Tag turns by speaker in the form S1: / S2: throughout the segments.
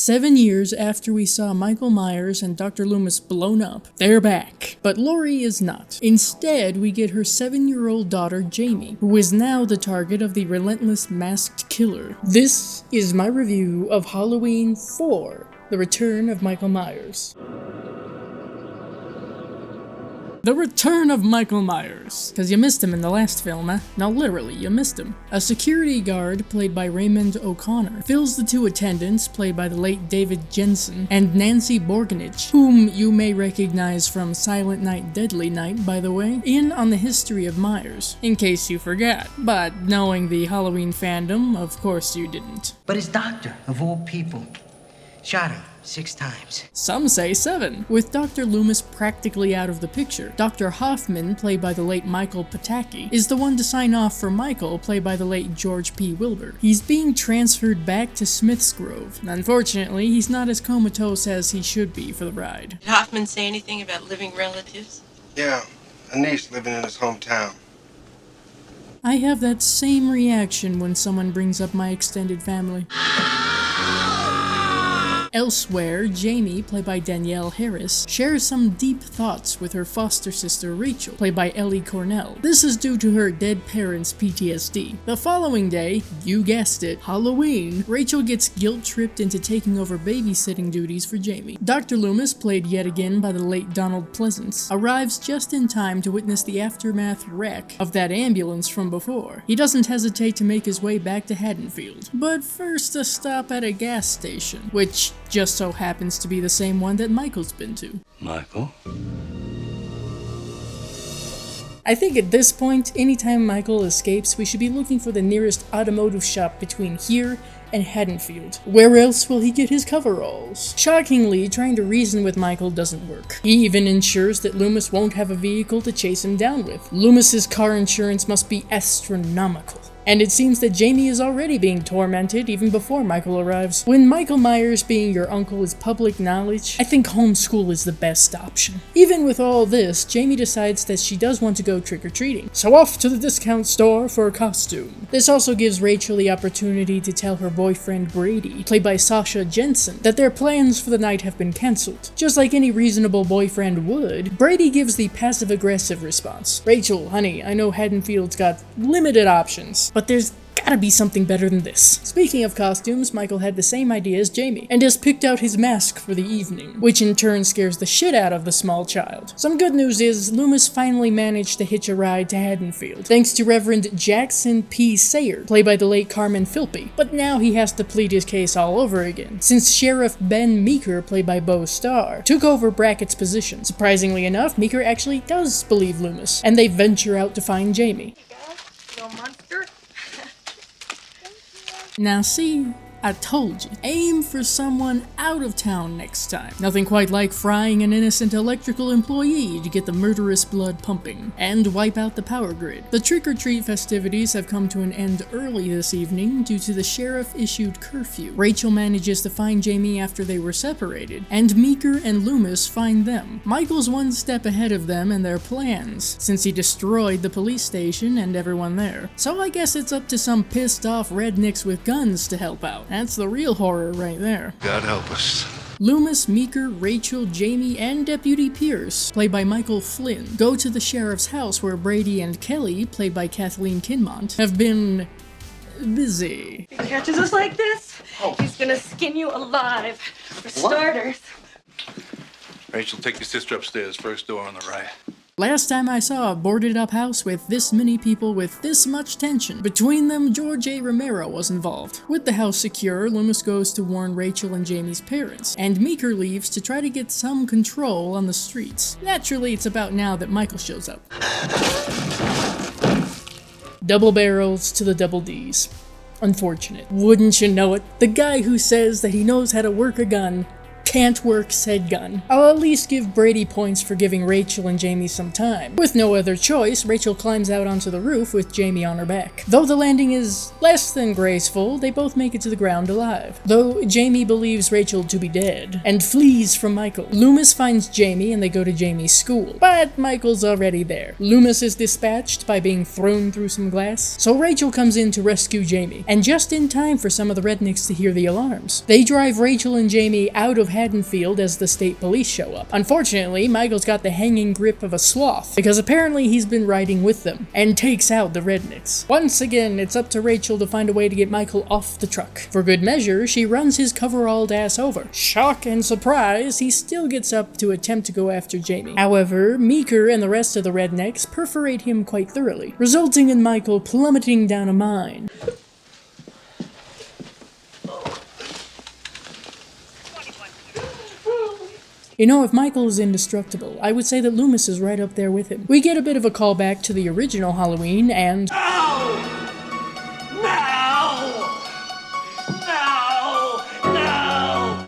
S1: 7 years after we saw Michael Myers and Dr. Loomis blown up, they're back. But Laurie is not. Instead, we get her 7-year-old daughter, Jamie, who is now the target of the relentless masked killer. This is my review of Halloween 4, The Return of Michael Myers. The Return of Michael Myers. Because you missed him in the last film, eh? No, literally, you missed him. A security guard, played by Raymond O'Connor, fills the two attendants, played by the late David Jensen, and Nancy Borgenich, whom you may recognize from Silent Night, Deadly Night, by the way, in on the history of Myers, in case you forgot. But knowing the Halloween fandom, of course you didn't.
S2: But his doctor, of all people, shot him 6 times.
S1: Some say 7. With Dr. Loomis practically out of the picture, Dr. Hoffman, played by the late Michael Pataki, is the one to sign off for Michael, played by the late George P. Wilbur. He's being transferred back to Smith's Grove. Unfortunately, he's not as comatose as he should be for the ride.
S3: Did Hoffman say anything about living relatives?
S4: Yeah, a niece living in his hometown.
S1: I have that same reaction when someone brings up my extended family. Elsewhere, Jamie, played by Danielle Harris, shares some deep thoughts with her foster sister Rachel, played by Ellie Cornell. This is due to her dead parents' PTSD. The following day, you guessed it, Halloween, Rachel gets guilt-tripped into taking over babysitting duties for Jamie. Dr. Loomis, played yet again by the late Donald Pleasance, arrives just in time to witness the aftermath wreck of that ambulance from before. He doesn't hesitate to make his way back to Haddonfield, but first a stop at a gas station, which just so happens to be the same one that Michael's been to.
S5: Michael?
S1: I think at this point, anytime Michael escapes, we should be looking for the nearest automotive shop between here and Haddonfield. Where else will he get his coveralls? Shockingly, trying to reason with Michael doesn't work. He even ensures that Loomis won't have a vehicle to chase him down with. Loomis's car insurance must be astronomical. And it seems that Jamie is already being tormented even before Michael arrives. When Michael Myers being your uncle is public knowledge, I think homeschool is the best option. Even with all this, Jamie decides that she does want to go trick-or-treating, so off to the discount store for a costume. This also gives Rachel the opportunity to tell her boyfriend Brady, played by Sasha Jensen, that their plans for the night have been cancelled. Just like any reasonable boyfriend would, Brady gives the passive-aggressive response. Rachel, honey, I know Haddonfield's got limited options, but there's gotta be something better than this. Speaking of costumes, Michael had the same idea as Jamie, and has picked out his mask for the evening, which in turn scares the shit out of the small child. Some good news is, Loomis finally managed to hitch a ride to Haddonfield, thanks to Reverend Jackson P. Sayer, played by the late Carmen Philby. But now he has to plead his case all over again, since Sheriff Ben Meeker, played by Bo Starr, took over Brackett's position. Surprisingly enough, Meeker actually does believe Loomis, and they venture out to find Jamie.
S3: Little monster.
S1: Now see, I told you, aim for someone out of town next time. Nothing quite like frying an innocent electrical employee to get the murderous blood pumping, and wipe out the power grid. The trick-or-treat festivities have come to an end early this evening due to the sheriff-issued curfew. Rachel manages to find Jamie after they were separated, and Meeker and Loomis find them. Michael's one step ahead of them and their plans, since he destroyed the police station and everyone there. So I guess it's up to some pissed-off rednecks with guns to help out. That's the real horror right there.
S5: God help us.
S1: Loomis, Meeker, Rachel, Jamie, and Deputy Pierce, played by Michael Flynn, go to the sheriff's house where Brady and Kelly, played by Kathleen Kinmont, have been busy.
S3: If he catches us like this, he's gonna skin you alive. For starters.
S5: Rachel, take your sister upstairs. First door on the right.
S1: Last time I saw a boarded-up house with this many people with this much tension. Between them, George A. Romero was involved. With the house secure, Loomis goes to warn Rachel and Jamie's parents, and Meeker leaves to try to get some control on the streets. Naturally, it's about now that Michael shows up. Double barrels to the double Ds. Unfortunate. Wouldn't you know it, the guy who says that he knows how to work a gun Can't work said gun. I'll at least give Brady points for giving Rachel and Jamie some time. With no other choice, Rachel climbs out onto the roof with Jamie on her back. Though the landing is less than graceful, they both make it to the ground alive. Though Jamie believes Rachel to be dead, and flees from Michael. Loomis finds Jamie and they go to Jamie's school, but Michael's already there. Loomis is dispatched by being thrown through some glass, so Rachel comes in to rescue Jamie, and just in time for some of the rednecks to hear the alarms. They drive Rachel and Jamie out of Haddonfield as the state police show up. Unfortunately, Michael's got the hanging grip of a sloth, because apparently he's been riding with them, and takes out the rednecks. Once again, it's up to Rachel to find a way to get Michael off the truck. For good measure, she runs his coveralled ass over. Shock and surprise, he still gets up to attempt to go after Jamie. However, Meeker and the rest of the rednecks perforate him quite thoroughly, resulting in Michael plummeting down a mine. You know, if Michael is indestructible, I would say that Loomis is right up there with him. We get a bit of a callback to the original Halloween, and...
S6: No!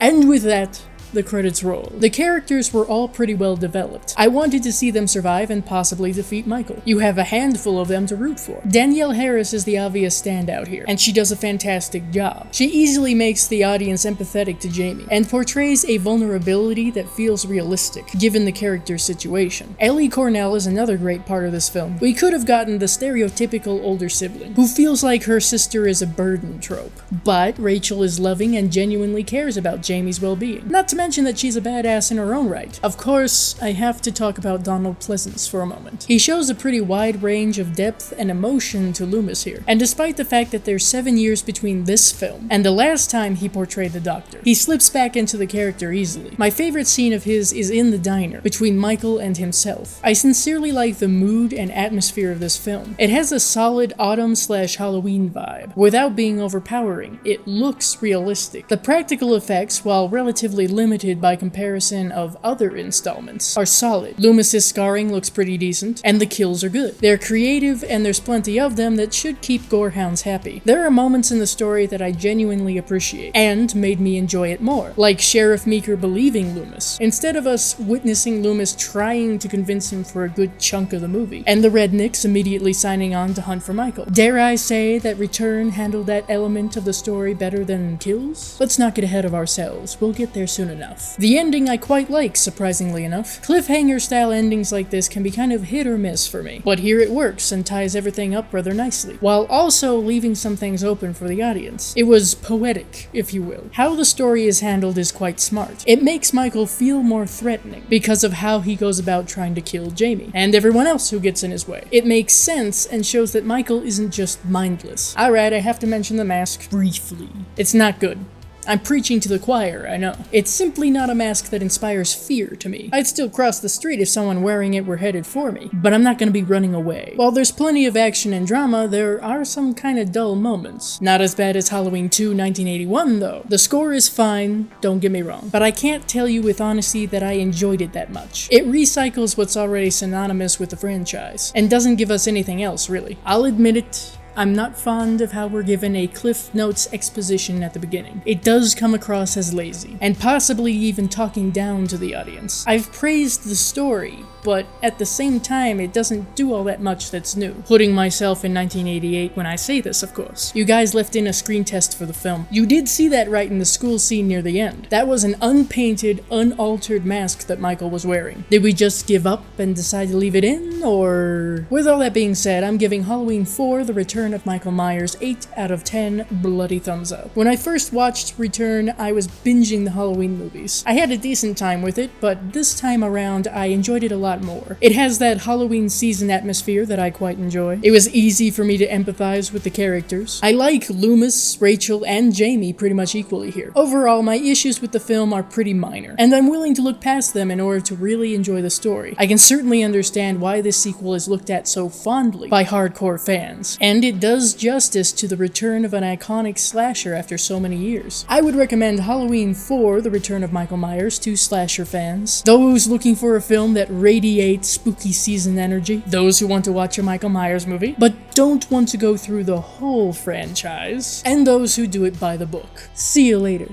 S1: And with that, the credits roll. The characters were all pretty well developed. I wanted to see them survive and possibly defeat Michael. You have a handful of them to root for. Danielle Harris is the obvious standout here, and she does a fantastic job. She easily makes the audience empathetic to Jamie, and portrays a vulnerability that feels realistic, given the character's situation. Ellie Cornell is another great part of this film. We could have gotten the stereotypical older sibling, who feels like her sister is a burden trope. But Rachel is loving and genuinely cares about Jamie's well-being. Not to mention that she's a badass in her own right. Of course, I have to talk about Donald Pleasance for a moment. He shows a pretty wide range of depth and emotion to Loomis here, and despite the fact that there's 7 years between this film and the last time he portrayed the Doctor, he slips back into the character easily. My favorite scene of his is in the diner, between Michael and himself. I sincerely like the mood and atmosphere of this film. It has a solid autumn/Halloween vibe, without being overpowering. It looks realistic. The practical effects, while relatively limited by comparison of other installments, are solid. Loomis's scarring looks pretty decent, and the kills are good. They're creative, and there's plenty of them that should keep gorehounds happy. There are moments in the story that I genuinely appreciate, and made me enjoy it more, like Sheriff Meeker believing Loomis, instead of us witnessing Loomis trying to convince him for a good chunk of the movie, and the rednecks immediately signing on to hunt for Michael. Dare I say that Return handled that element of the story better than Kills? Let's not get ahead of ourselves, we'll get there soon enough. The ending I quite like, surprisingly enough. Cliffhanger-style endings like this can be kind of hit or miss for me, but here it works and ties everything up rather nicely, while also leaving some things open for the audience. It was poetic, if you will. How the story is handled is quite smart. It makes Michael feel more threatening because of how he goes about trying to kill Jamie, and everyone else who gets in his way. It makes sense and shows that Michael isn't just mindless. Alright, I have to mention the mask briefly. It's not good. I'm preaching to the choir, I know. It's simply not a mask that inspires fear to me. I'd still cross the street if someone wearing it were headed for me, but I'm not gonna be running away. While there's plenty of action and drama, there are some kinda dull moments. Not as bad as Halloween 2 1981 though. The score is fine, don't get me wrong, but I can't tell you with honesty that I enjoyed it that much. It recycles what's already synonymous with the franchise, and doesn't give us anything else really. I'll admit it, I'm not fond of how we're given a Cliff Notes exposition at the beginning. It does come across as lazy, and possibly even talking down to the audience. I've praised the story, but at the same time it doesn't do all that much that's new. Putting myself in 1988 when I say this, of course. You guys left in a screen test for the film. You did see that right in the school scene near the end. That was an unpainted, unaltered mask that Michael was wearing. Did we just give up and decide to leave it in, or... With all that being said, I'm giving Halloween 4 The Return of Michael Myers 8 out of 10 bloody thumbs up. When I first watched Return, I was binging the Halloween movies. I had a decent time with it, but this time around I enjoyed it a lot more. It has that Halloween season atmosphere that I quite enjoy. It was easy for me to empathize with the characters. I like Loomis, Rachel, and Jamie pretty much equally here. Overall, my issues with the film are pretty minor, and I'm willing to look past them in order to really enjoy the story. I can certainly understand why this sequel is looked at so fondly by hardcore fans, and it does justice to the return of an iconic slasher after so many years. I would recommend Halloween 4 The Return of Michael Myers to slasher fans, those looking for a film that radiates spooky season energy, those who want to watch a Michael Myers movie but don't want to go through the whole franchise, and those who do it by the book. See you later.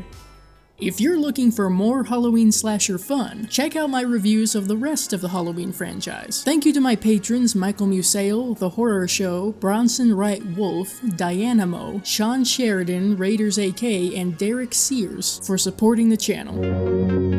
S1: If you're looking for more Halloween slasher fun, check out my reviews of the rest of the Halloween franchise. Thank you to my patrons Michael Museo, The Horror Show, Bronson Wright Wolf, Dianamo, Sean Sheridan, Raiders AK, and Derek Sears for supporting the channel.